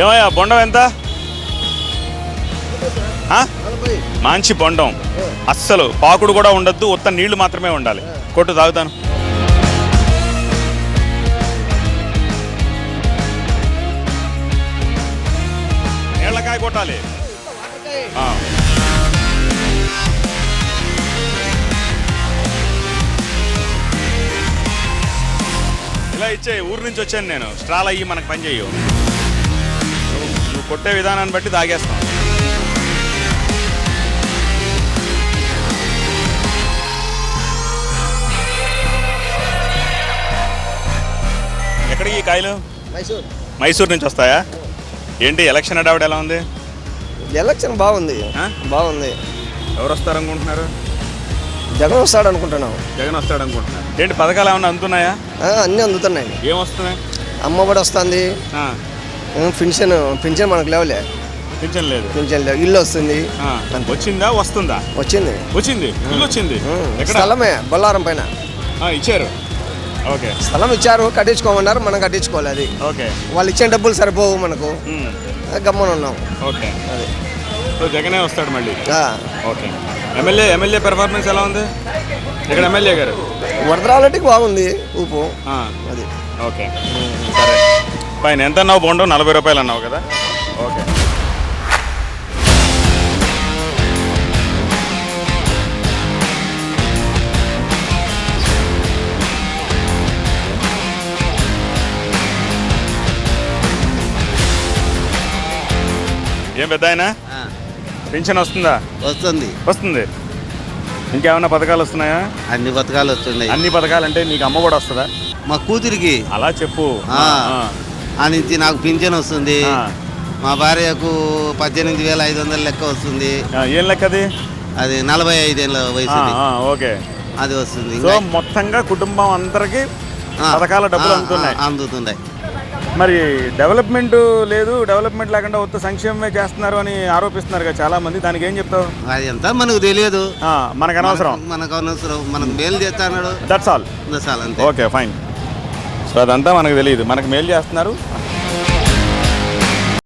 ఏమయ్యా బొండం ఎంత? మంచి బొండం, అస్సలు పాకుడు కూడా ఉండద్దు, ఉత్త నీళ్లు మాత్రమే ఉండాలి. కొట్టు తాగుతాను. నీళ్ళకాయ కొట్టాలి. ఇలా ఇచ్చే. ఊరు నుంచి వచ్చాను నేను. స్ట్రాల్ అయ్యి మనకు పని చేయవు. నువ్వు కొట్టే విధానాన్ని బట్టి తాగేస్తాం. ఎక్కడికి ఈ కాయలు? మైసూర్ నుంచి వస్తాయా? ఏంటి ఎలక్షన్ అడావిడ ఎలా ఉంది? ఎలక్షన్ బాగుంది. ఎవరు వస్తారు అనుకుంటున్నారు? జగన్ వస్తాడు అనుకుంటున్నాం. జగన్ వస్తాడు అనుకుంటున్నారు. ఏంటి పథకాలు ఏమన్నా అందుతున్నాయా? అన్నీ అందుతున్నాయి. ఏం వస్తున్నాయి? అమ్మఒడి వస్తుంది. పింఛన్ మనకు లేవులే. పింఛన్ లేదు. ఇల్లు వస్తుంది. వచ్చిందా? వస్తుందా? వచ్చింది. ఇల్లు వచ్చింది. స్థలమే బొల్లారం పైన ఇచ్చారు. ఓకే. స్థలం ఇచ్చారు, కట్టించుకోమన్నారు, మనం కట్టించుకోవాలి. అది ఓకే. వాళ్ళు ఇచ్చే డబ్బులు సరిపోవు మనకు. గమ్మన ఉన్నాం. ఓకే. అది జగనే వస్తాడు మళ్ళీ. ఓకే. ఎమ్మెల్యే పెర్ఫార్మెన్స్ ఎలా ఉంది ఇక్కడ? ఎమ్మెల్యే గారు వరదరాలకి బాగుంది ఊపు. అది ఓకే. సరే పైన ఎంత అన్నావు? బొండం 40 రూపాయలు అన్నావు కదా? ఓకే. ఏం పెద్ద ఆయన పింఛన్ వస్తుందా? వస్తుంది. ఇంకేమైనా పథకాలు వస్తున్నాయా? అన్ని పథకాలు వస్తున్నాయి. అన్ని పథకాలు అంటే నీకు అమ్మ కూడా వస్తుందా? మా కూతురికి అలా చెప్పు. ఆ నుంచి నాకు పింఛన్ వస్తుంది. మా భార్యకు 18,500 లెక్క వస్తుంది. ఏం లెక్క అది? అది 45 ఏళ్ళ వయసు. ఓకే. అది వస్తుంది. సో మొత్తంగా కుటుంబం అందరికి పథకాల డబ్బులు అందుతున్నాయి. మరి డెవలప్మెంట్ లేదు, డెవలప్మెంట్ లేకుండా ఉత్త సంక్షేమమే చేస్తున్నారు అని ఆరోపిస్తున్నారు కదా చాలా మంది. దానికి ఏం చెప్తావు? అది ఎంత మనకు తెలియదు. మనకు అనవసరం. మనకు మేలు చేస్తున్నాడు. That's all. అంతే. Okay fine. సో అదంతా మనకు తెలియదు. మనకు మేలు చేస్తున్నారు.